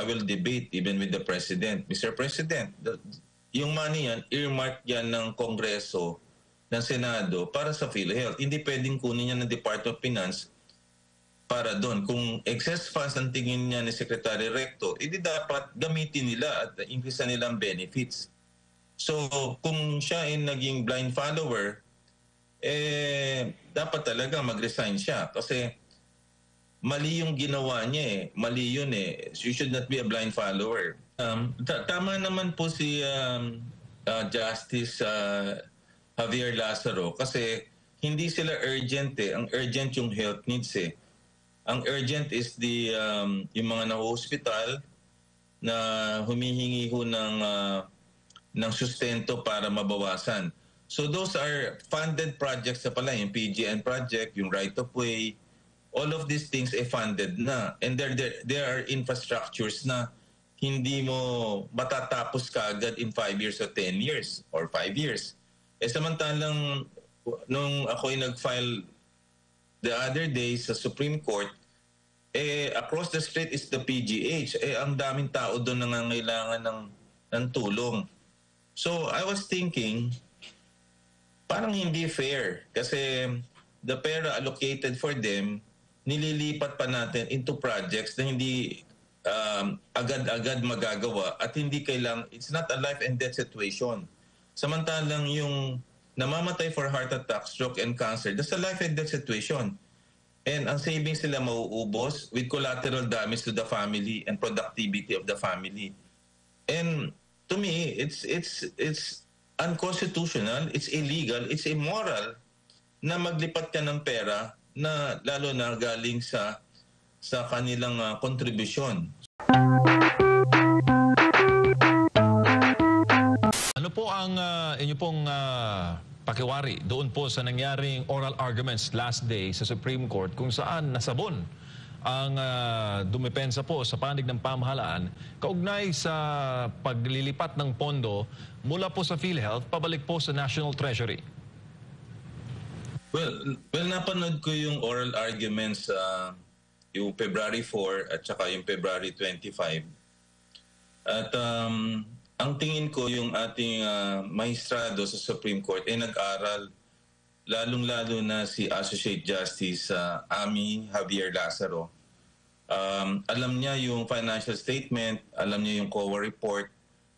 I will debate even with the President. Mr. President, yung money yan, earmark yan ng Kongreso, ng Senado para sa PhilHealth. Hindi pwedeng kunin yan ng Department of Finance para doon. Kung excess funds ang tingin niya ni Secretary Recto, edi dapat gamitin nila at increase nilang benefits. So kung siya ay naging blind follower, dapat talaga mag-resign siya kasi mali yung ginawa niya eh. Mali yun eh. You should not be a blind follower. Tama naman po si Justice Javier Lazaro kasi hindi sila urgent eh. Ang urgent yung health needs eh. Ang urgent is yung mga na-hospital na humihingi ho ng sustento para mabawasan. So those are funded projects na pala, yung PGN project, yung right-of-way, all of these things ay funded na. And there are infrastructures na hindi mo matatapos kaagad in 5 years or 10 years or 5 years. Samantalang nung ako'y nag-file the other day sa Supreme Court, across the street is the PGH. Ang daming tao doon nangangailangan ng tulong. So I was thinking, parang hindi fair kasi the pera allocated for them, nililipat pa natin into projects na hindi agad-agad magagawa at hindi kailang, it's not a life and death situation. Samantalang yung namamatay for heart attack, stroke, and cancer, that's a life and death situation. And ang savings nila mauubos with collateral damage to the family and productivity of the family. And to me, it's unconstitutional, it's illegal, it's immoral na maglipat ka ng pera na lalo na galing sa kanilang kontribusyon. Ano po ang inyo pong pakiwari doon po sa nangyaring oral arguments last day sa Supreme Court kung saan nasabon ang dumepensa po sa panig ng pamahalaan kaugnay sa paglilipat ng pondo mula po sa PhilHealth pabalik po sa National Treasury? Well, napanood ko yung oral arguments yung February 4 at saka yung February 25. At ang tingin ko yung ating maestrado sa Supreme Court ay nag-aral, lalong-lalo na si Associate Justice Amy Javier Lazaro. Alam niya yung financial statement, alam niya yung COA report,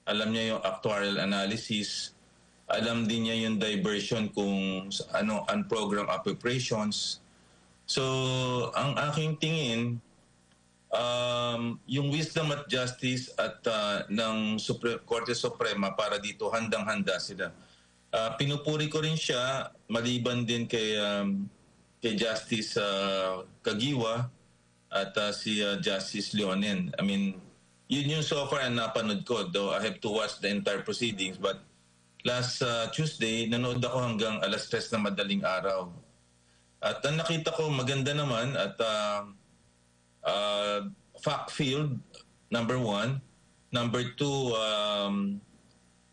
alam niya yung actuarial analysis, alam din niya yung diversion kung unprogrammed appropriations. So, ang aking tingin, yung wisdom at justice at ng Korte Suprema para dito handang-handa sila. Pinupuri ko rin siya maliban din kay Justice Kagiwa at si Justice Leonen. I mean, yun yung so far ang napanood ko, though I have to watch the entire proceedings. But last Tuesday, nanood ako hanggang alas 3 na madaling araw. At ang nakita ko maganda naman at fact-filled, number 1. Number 2,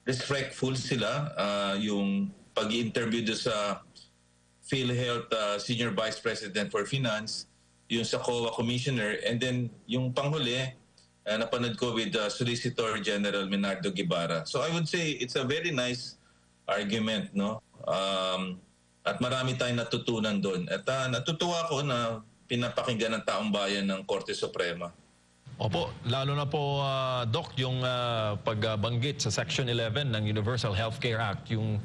respectful sila. Yung pag-interview doon sa PhilHealth Senior Vice President for Finance, yung sa COA Commissioner, and then yung panghuli, napanood ko with Solicitor General Menardo Guevara. So I would say it's a very nice argument, no? At marami tayong natutunan doon. At natutuwa ko na pinapakinggan ng taong bayan ng Korte Suprema. Opo, lalo na po, Doc, yung pagbanggit sa Section 11 ng Universal Healthcare Act, yung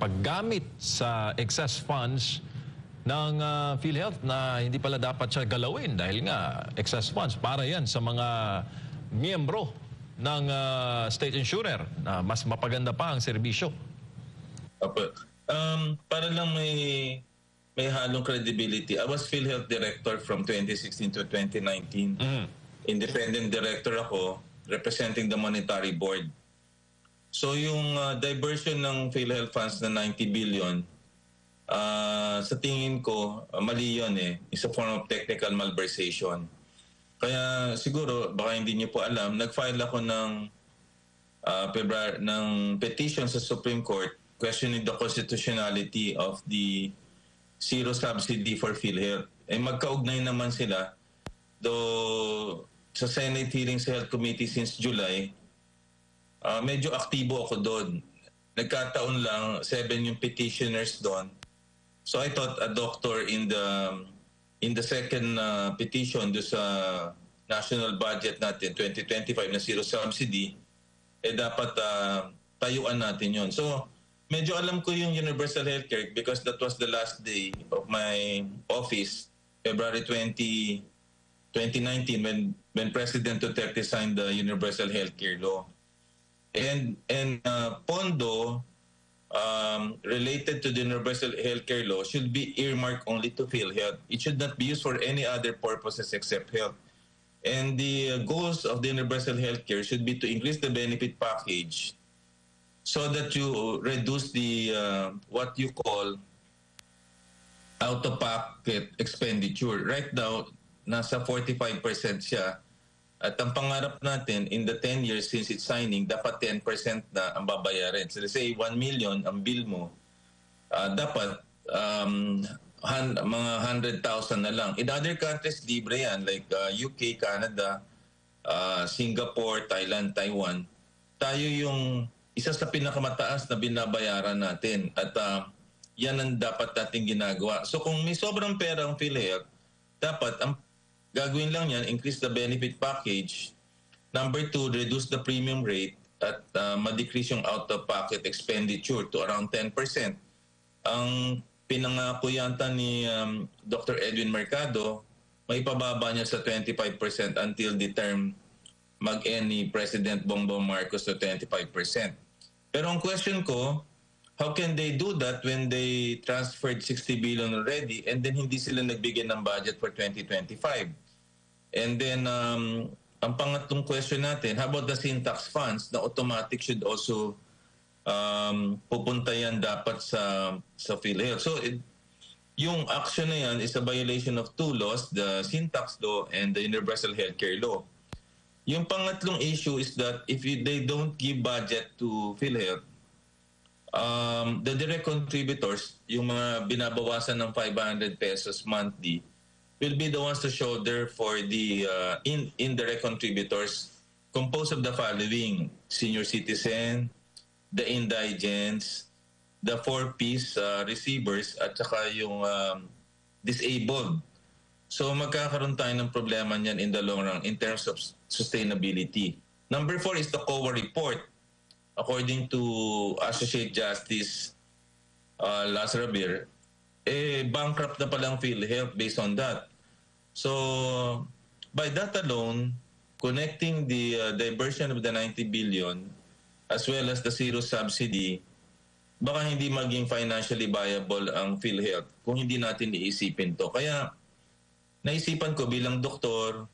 paggamit sa excess funds ng PhilHealth na hindi pala dapat siya galawin dahil nga excess funds para yan sa mga miyembro ng state insurer na mas mapaganda pa ang serbisyo. Opo. Para lang may halong credibility, I was PhilHealth Director from 2016 to 2019. Independent Director ako, representing the Monetary Board. So yung diversion ng PhilHealth funds na 90 billion, sa tingin ko, mali yun eh. It's a form of technical malversation. Kaya siguro, baka hindi niyo po alam, nag-file ako ng petition sa Supreme Court questioning the constitutionality of the zero subsidy for PhilHealth. Magkaugnay naman sila, though sa Senate hearing sa Health Committee since July, medyo aktibo ako doon. Nagkataon lang, 7 yung petitioners doon. So I thought a doctor in the second petition do sa national budget natin 2025 na zero subsidy, dapat tayuan natin yon. So medyo alam ko yung universal healthcare because that was the last day of my office, February 2019, when President Duterte signed the universal healthcare law. And pondo related to the universal healthcare law should be earmarked only to PhilHealth. It should not be used for any other purposes except health. And the goals of the universal healthcare should be to increase the benefit package so that you reduce the what you call out-of-pocket expenditure. Right now, nasa 45% siya. At ang pangarap natin, in the 10 years since its signing, dapat 10% na ang babayarin. So let's say 1 million ang bill mo, dapat mga 100,000 na lang. In other countries, libre yan, like UK, Canada, Singapore, Thailand, Taiwan. Tayo yung isa sa pinakamataas na binabayaran natin. At yan ang dapat natin ginagawa. So kung may sobrang pera ang PhilHealth, dapat ang gagawin lang yan, increase the benefit package. Number 2, reduce the premium rate at ma-decrease yung out-of-pocket expenditure to around 10%. Ang pinangako yata ni Dr. Edwin Mercado, may pababa niya sa 25% until the term mag-end ni President Bongbong Marcos to 25%. Pero ang question ko, how can they do that when they transferred 60 billion already and then hindi sila nagbigay ng budget for 2025? And then, ang pangatlong question natin, how about the syntax funds na automatic should also pupunta yan dapat sa PhilHealth? So, yung action na yan is a violation of two laws, the syntax law and the universal healthcare law. Yung pangatlong issue is that if they don't give budget to PhilHealth, the direct contributors, yung mga binabawasan ng 500 pesos monthly, will be the ones to shoulder for the indirect contributors composed of the following: senior citizen, the indigents, the 4-piece receivers, at saka yung disabled. So magkakaroon tayo ng problema niyan in the long run in terms of sustainability. Number 4 is the COA report. According to Associate Justice Lazaro Bir, bankrupt na palang PhilHealth based on that. So, by that alone, connecting the diversion of the 90 billion as well as the zero subsidy, baka hindi maging financially viable ang PhilHealth kung hindi natin iisipin to. Kaya, naisipan ko bilang doktor,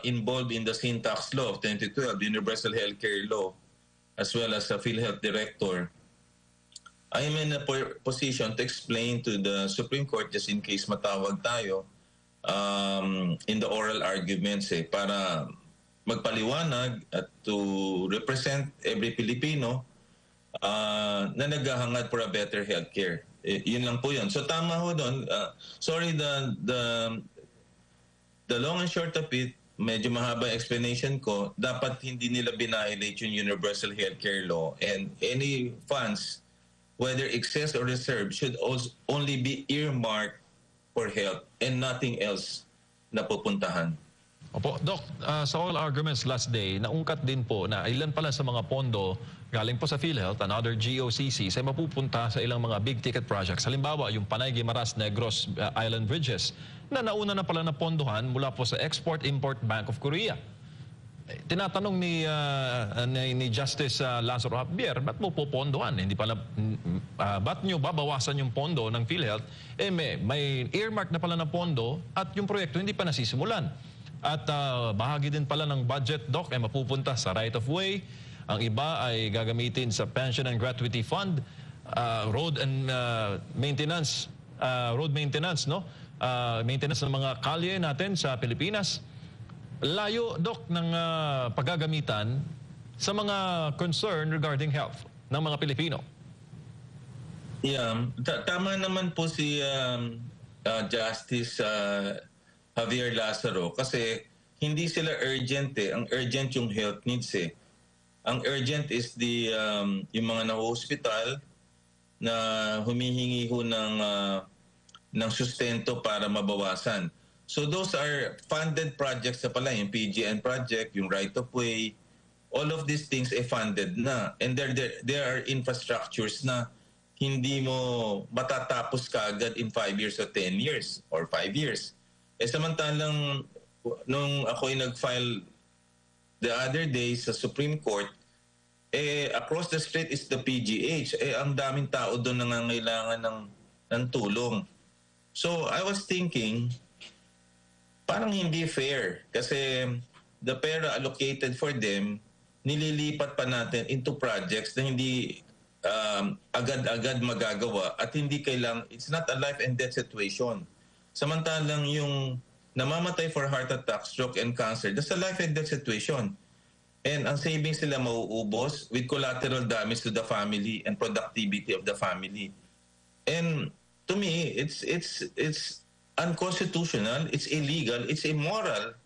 involved in the syntax law of 2012, the Universal Healthcare Law, as well as a PhilHealth director, I am in a position to explain to the Supreme Court, just in case matawag tayo, in the oral arguments, para magpaliwanag at to represent every Filipino na naghahangad for a better healthcare. Yun lang po yun. So tama ho doon. Sorry, the long and short of it, medyo mahaba explanation ko, dapat hindi nila binahilate yung universal healthcare law, and any funds, whether excess or reserve, should also only be earmarked for health and nothing else na pupuntahan. Opo, Doc, sa all arguments last day, naungkat din po na ilan pala sa mga pondo galing po sa PhilHealth and other GOCCs ay mapupunta sa ilang mga big-ticket projects. Halimbawa, yung Panay, Guimaras, Negros Island Bridges na nauna na pala na pondohan mula po sa Export-Import Bank of Korea. Tinatanong ni Justice Lazaro Javier, ba't mo po pondohan? Hindi pala, ba't nyo babawasan yung pondo ng PhilHealth? May earmark na pala na pondo at yung proyekto hindi pa nasisimulan. At bahagi din pala ng budget, Doc, ay mapupunta sa right of way. Ang iba ay gagamitin sa pension and gratuity fund, road and maintenance, no? Maintenance ng mga kalye natin sa Pilipinas. Layo, Doc, ng paggagamitan sa mga concern regarding health ng mga Pilipino. Yeah, tama naman po si Justice Javier Lazaro kasi hindi sila urgent eh. Ang urgent yung health needs eh. Ang urgent is yung mga na-hospital na humihingi ho ng sustento para mabawasan. So those are funded projects na pala, yung PGN project, yung right of way, all of these things funded na. And there are infrastructures na hindi mo matatapos kaagad in 5 years or 10 years or 5 years. Samantalang nung ako'y nag-file the other day sa Supreme Court, across the street is the PGH. Ang daming tao doon nangangailangan ng tulong. So I was thinking, parang hindi fair kasi the pera allocated for them, nililipat pa natin into projects na hindi agad-agad magagawa at hindi it's not a life and death situation. Samantalang yung namamatay for heart attack, stroke, and cancer, that's a life and death situation. And ang savings nila mauubos with collateral damage to the family and productivity of the family. And to me, it's unconstitutional, it's illegal, it's immoral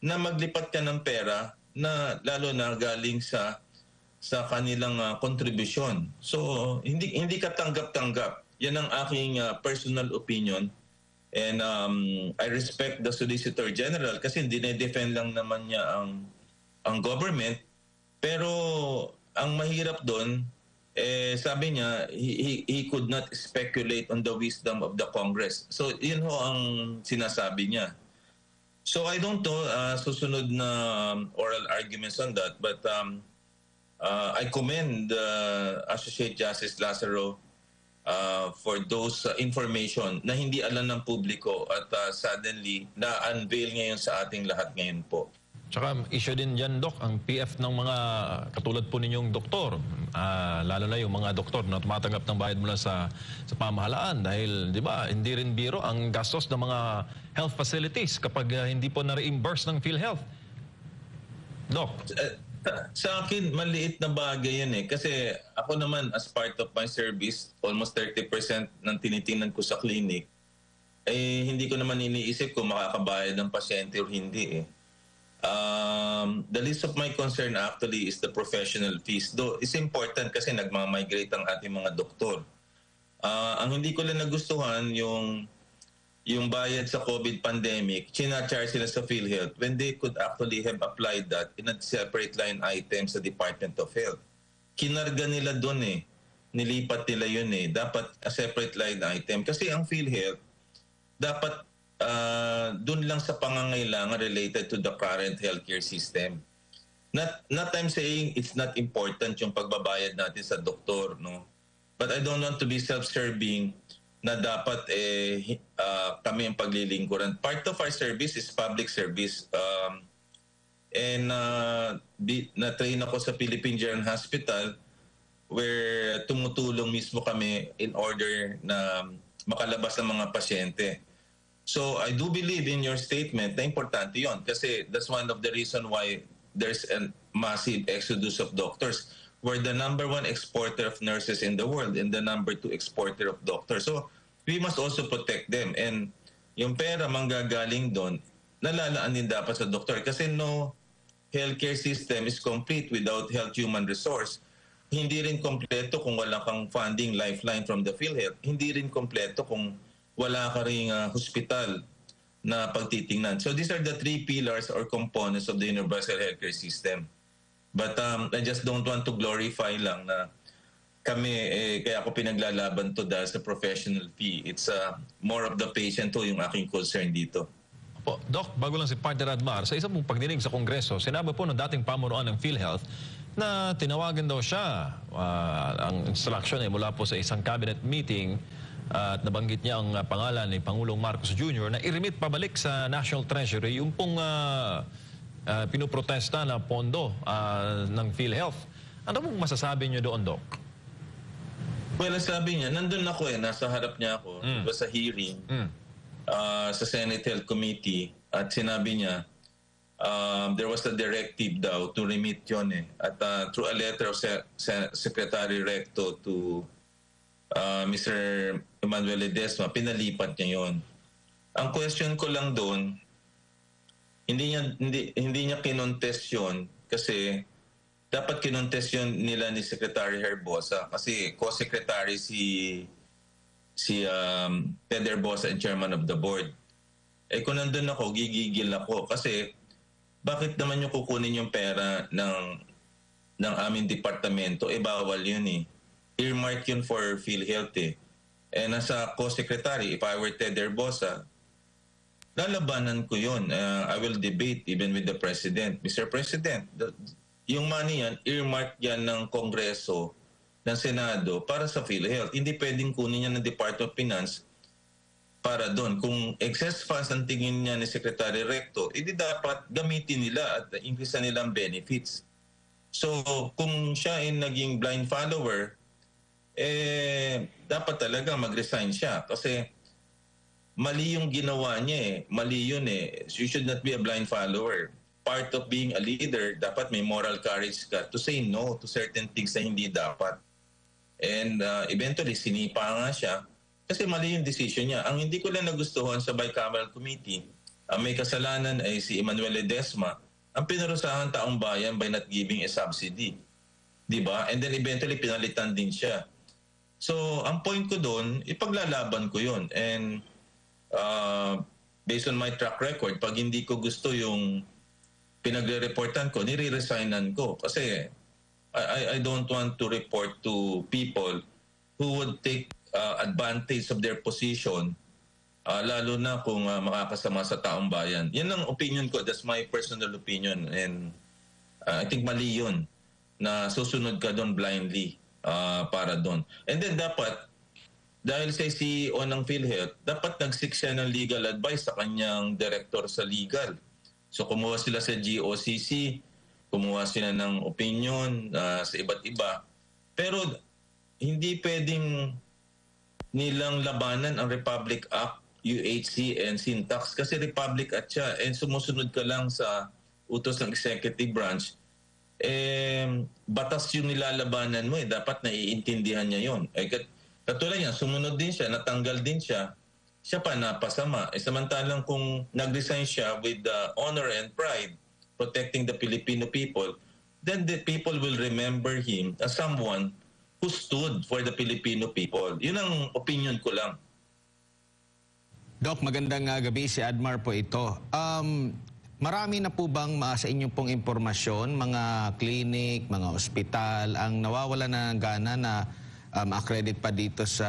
na maglipat ka ng pera na lalo na galing sa kanilang kontribusyon. So hindi ka tanggap-tanggap. Yan ang aking personal opinion. And I respect the Solicitor General kasi dinedefend lang naman niya ang government. Pero ang mahirap doon, sabi niya, he could not speculate on the wisdom of the Congress. So yun ho ang sinasabi niya. So I don't know, susunod na oral arguments on that, but I commend Associate Justice Lazaro for those information na hindi alam ng publiko at suddenly na-unveil ngayon sa ating lahat ngayon po. Tsaka issue din dyan, Doc, ang PF ng mga katulad po ninyong doktor, lalo na yung mga doktor na tumatanggap ng bayad mula sa pamahalaan dahil, di ba, hindi rin biro ang gastos ng mga health facilities kapag hindi po na-reimburse ng PhilHealth. Doc? Sa akin, maliit na bagay yan eh. Kasi ako naman, as part of my service, almost 30% ng tinitingnan ko sa clinic, hindi ko naman iniisip kung makakabayad ng pasyente o hindi eh. The least of my concern actually is the professional fees. Though it's important kasi nagmamigrate ang ating mga doktor. Ang hindi ko lang nagustuhan yung bayad sa COVID pandemic, charge sila sa PhilHealth when they could actually have applied that in a separate line item sa Department of Health. Kinarga nila doon eh. Nilipat nila yun eh. Dapat a separate line item. Kasi ang PhilHealth, dapat doon lang sa pangangailangan related to the current healthcare system. Not I'm saying it's not important yung pagbabayad natin sa doktor, no? But I don't want to be self-serving na dapat kami ang paglilingkuran. Part of our service is public service. Na-train ako sa Philippine General Hospital where tumutulong mismo kami in order na makalabas ng mga pasyente. So I do believe in your statement na importante yon kasi that's one of the reason why there's a massive exodus of doctors. We're the #1 exporter of nurses in the world and the #2 exporter of doctors. So we must also protect them. And yung pera manggagaling doon, nalalaan din dapat sa doktor kasi no healthcare system is complete without health human resource. Hindi rin kompleto kung wala kang funding lifeline from the PhilHealth. Hindi rin kompleto kung wala ka ring hospital na pagtitingnan. So these are the 3 pillars or components of the universal healthcare system. But I just don't want to glorify lang na kami, kaya ako pinaglalaban to dahil sa professional fee. It's more of the patient to yung aking concern dito. Po, Doc, bago lang si Partner Admar, sa isang pong pagdinig sa Kongreso, sinabi po ng dating pamunuan ng PhilHealth na tinawagan daw siya, ang instruction mula po sa isang cabinet meeting, at nabanggit niya ang pangalan ni Pangulong Marcos Jr. na i-remit pabalik sa National Treasury yung pong pinoprotesta na pondo ng PhilHealth. Ano pong masasabi niyo doon, Doc? Well, sabi niya, nandun ako nasa harap niya ako. It was a hearing sa Senate Health Committee at sinabi niya there was a directive daw to remit yun At through a letter of Secretary Recto to Mr. Emmanuel Ledesma, pinalipat niya yon. Ang question ko lang doon, hindi niya kinontes yun kasi dapat kinontes yun nila ni Secretary Herbosa kasi co-secretary si Ted Herbosa and chairman of the board. Eh kung nandun ako, gigigil ako kasi bakit naman yung kukunin yung pera ng aming departamento? Eh bawal yun eh. Earmark yun for PhilHealth eh. Eh nasa co-secretary, if I were Ted Herbosa, lalabanan ko yun. I will debate even with the President. Mr. President, yung money yan, earmark yan ng Kongreso, ng Senado para sa PhilHealth. Hindi pwedeng kunin yan ng Department of Finance para doon. Kung excess funds ang tingin niya ni Secretary Recto, edi dapat gamitin nila at increase nila ang benefits. So kung siya ay naging blind follower, dapat talaga mag-resign siya kasi mali yung ginawa niya eh. Mali yun eh. You should not be a blind follower. Part of being a leader, dapat may moral courage ka to say no to certain things na hindi dapat. And eventually, sinipa nga siya kasi mali yung decision niya. Ang hindi ko lang nagustuhan sa Bicameral Committee, ang may kasalanan ay si Emmanuel Ledesma, ang pinarusahan taong bayan by not giving a subsidy. Diba? And then eventually, pinalitan din siya. So, ang point ko doon, ipaglalaban ko yun. And based on my track record, pag hindi ko gusto yung pinagre-reportan ko, nire-resignan ko. Kasi I don't want to report to people who would take advantage of their position, lalo na kung makakasama sa taong bayan. Yan ang opinion ko. That's my personal opinion. And I think mali yun na susunod ka doon blindly para doon. And then dapat, dahil sa CEO ng PhilHealth, dapat nag-seek siya ng legal advice sa kanyang director sa legal. So kumuha sila sa GOCC, kumuha sila ng opinion sa iba't iba. Pero hindi pwedeng nilang labanan ang Republic Act, UHC, and Syntax kasi Republic Act siya and sumusunod ka lang sa utos ng executive branch. Batas yung nilalabanan mo eh. Dapat naiintindihan niya yun. Katulad niya, sumunod din siya, natanggal din siya, siya pa napasama. Samantalang kung nag-resign siya with honor and pride, protecting the Filipino people, then the people will remember him as someone who stood for the Filipino people. Yun ang opinion ko lang. Doc, magandang gabi. Si Admar po ito. Marami na po bang sa inyo pong impormasyon, mga clinic, mga ospital, ang nawawala na ng gana na accredit pa dito sa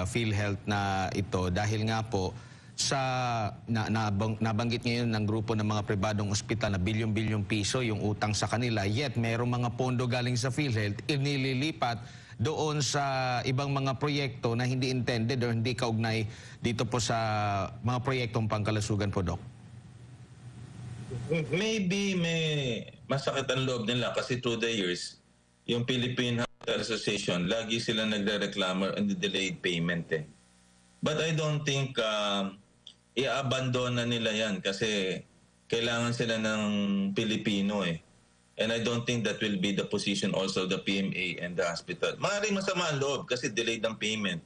PhilHealth na ito dahil nga po sa nabanggit ngayon ng grupo ng mga pribadong ospital na bilyon-bilyong piso yung utang sa kanila, yet mayroong mga pondo galing sa PhilHealth inililipat doon sa ibang mga proyekto na hindi intended o hindi kaugnay dito po sa mga proyektong pangkalusugan po, Doc? Maybe may masakit ang loob nila kasi through the years, yung Philippine Hospital Association, lagi sila nagre-reklamo on the delayed payment eh. But I don't think i-abandon na nila yan kasi kailangan sila ng Pilipino eh. And I don't think that will be the position also of the PMA and the hospital. Maaaring masama ang loob kasi delayed ang payment.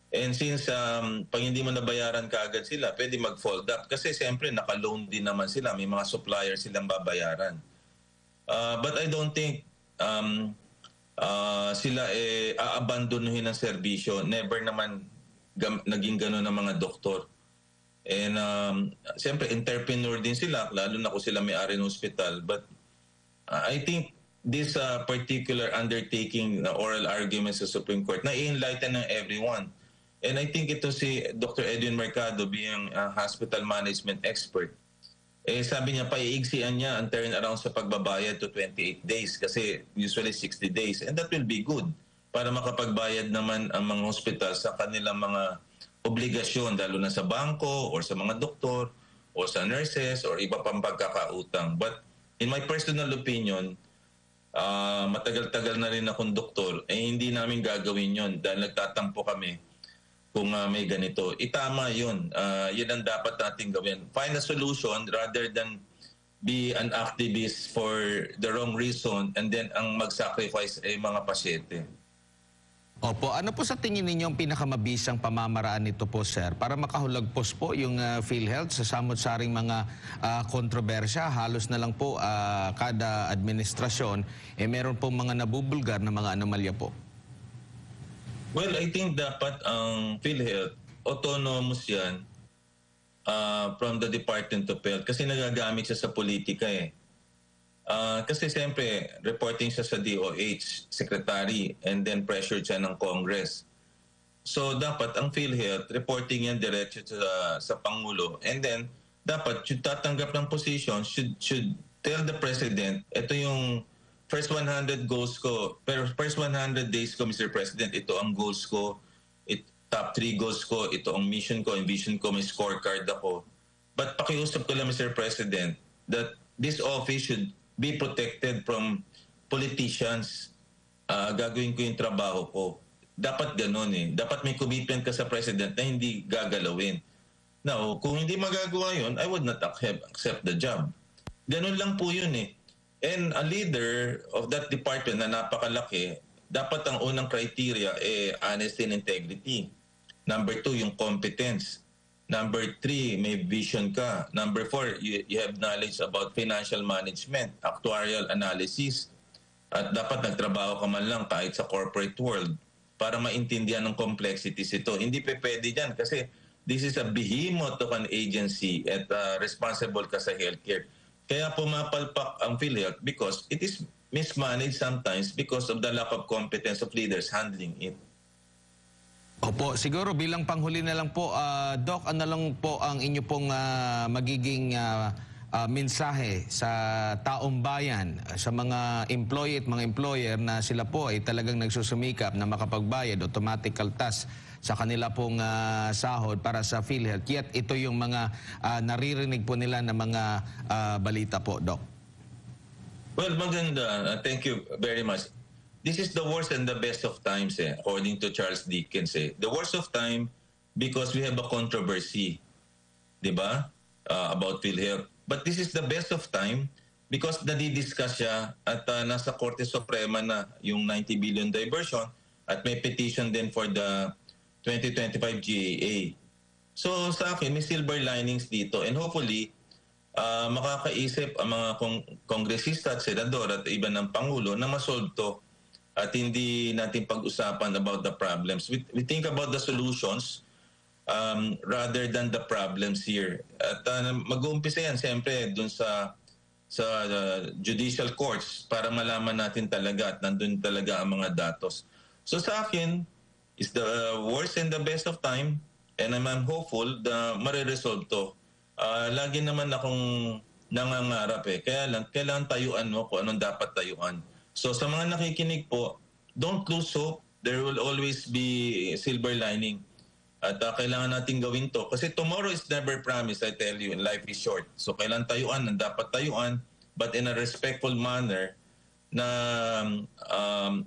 And since pag hindi mo nabayaran kaagad sila, pwede mag-fold up. Kasi siyempre naka-loan din naman sila. May mga suppliers silang babayaran. But I don't think sila aabandonuhin ng serbisyo. Never naman naging gano'n ng mga doktor. And siyempre entrepreneur din sila, lalo na kung sila may-ari ng hospital. But I think this particular undertaking, oral arguments sa Supreme Court, na-enlighten ng everyone. And I think ito si Dr. Edwin Mercado being a hospital management expert. Sabi niya, paiigsian niya ang turnaround sa pagbabayad to 28 days kasi usually 60 days. And that will be good para makapagbayad naman ang mga hospital sa kanilang mga obligasyon, lalo na sa bangko or sa mga doktor o sa nurses or iba pang pagkakautang. But in my personal opinion, matagal-tagal na rin akong doktor, hindi namin gagawin yon dahil nagtatampo kami kung may ganito. Itama yun. Yun ang dapat natin gawin. Find a solution rather than be an activist for the wrong reason and then ang mag-sacrifice ay mga pasyente. Opo, ano po sa tingin ninyo ang pinakamabisang pamamaraan nito po, sir, para makahulagpos po yung PhilHealth sa samot-saring mga kontrobersya? Halos na lang po kada administrasyon, meron po mga nabubulgar na mga anomalya po. Well, I think dapat ang PhilHealth, autonomous yan from the Department of Health kasi nagagamit siya sa politika eh. Kasi siyempre, reporting siya sa DOH, secretary, and then pressure siya ng Congress. So dapat ang PhilHealth, reporting yan diretso sa Pangulo. And then, dapat yung tatanggap ng position should tell the President, ito yung first 100 goals ko, pero first 100 days ko, Mr. President, ito ang goals ko, top 3 goals ko, ito ang mission ko, ang vision ko, may scorecard ako. But pakiusap ko lang, Mr. President, that this office should be protected from politicians. Gagawin ko yung trabaho ko. Dapat ganun eh. Dapat may commitment ka sa president na hindi gagalawin. Now, kung hindi magagawa yun, I would not accept the job. Ganun lang po yun eh. And a leader of that department na napakalaki, dapat ang unang criteria honesty and integrity. Number 2, yung competence. Number 3, may vision ka. Number 4, you have knowledge about financial management, actuarial analysis. At dapat nagtrabaho ka man lang kahit sa corporate world para maintindihan ng complexities ito. Hindi pwede dyan kasi this is a behemoth of an agency at responsible ka sa healthcare. Kaya pumapalpak ang PhilHealth because it is mismanaged sometimes because of the lack of competence of leaders handling it. Opo, siguro bilang panghuli na lang po, Doc, ano lang po ang inyo pong magiging mensahe sa taong bayan, sa mga employee at mga employer na sila po ay talagang nagsusumikap na makapagbayad, automatic kaltas sa kanila pong sahod para sa PhilHealth. Yet ito yung mga naririnig po nila na mga balita po, Doc. Well, maganda. Thank you very much. This is the worst and the best of times, according to Charles Dickens. The worst of time because we have a controversy, di ba, about PhilHealth. But this is the best of time because nadidiscuss siya at nasa Korte Suprema na yung 90 billion diversion at may petition din for the 2025 GAA. So sa akin, may silver linings dito and hopefully makakaisip ang mga kongresista at senador at iba ng Pangulo na masolve to at hindi natin pag-usapan about the problems. We think about the solutions rather than the problems here. At mag-uumpisa yan siyempre dun sa judicial courts para malaman natin talaga at nandun talaga ang mga datos. So sa akin, is the worst and the best of time and I'm hopeful na mariresolve to. Lagi naman akong nangangarap Kaya lang, kailangan tayuan mo kung anong dapat tayuan. So sa mga nakikinig po, don't lose hope. There will always be silver lining. At kailangan natin gawin to. Kasi tomorrow is never promised, I tell you, and life is short. So kailangan tayuan, ang dapat tayuan, but in a respectful manner na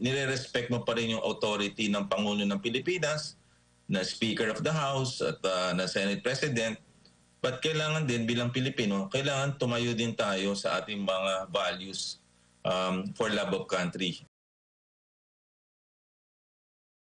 nire-respect mo pa rin yung authority ng Pangulo ng Pilipinas, na Speaker of the House, at na Senate President. But kailangan din bilang Pilipino, kailangan tumayo din tayo sa ating mga values for love of country.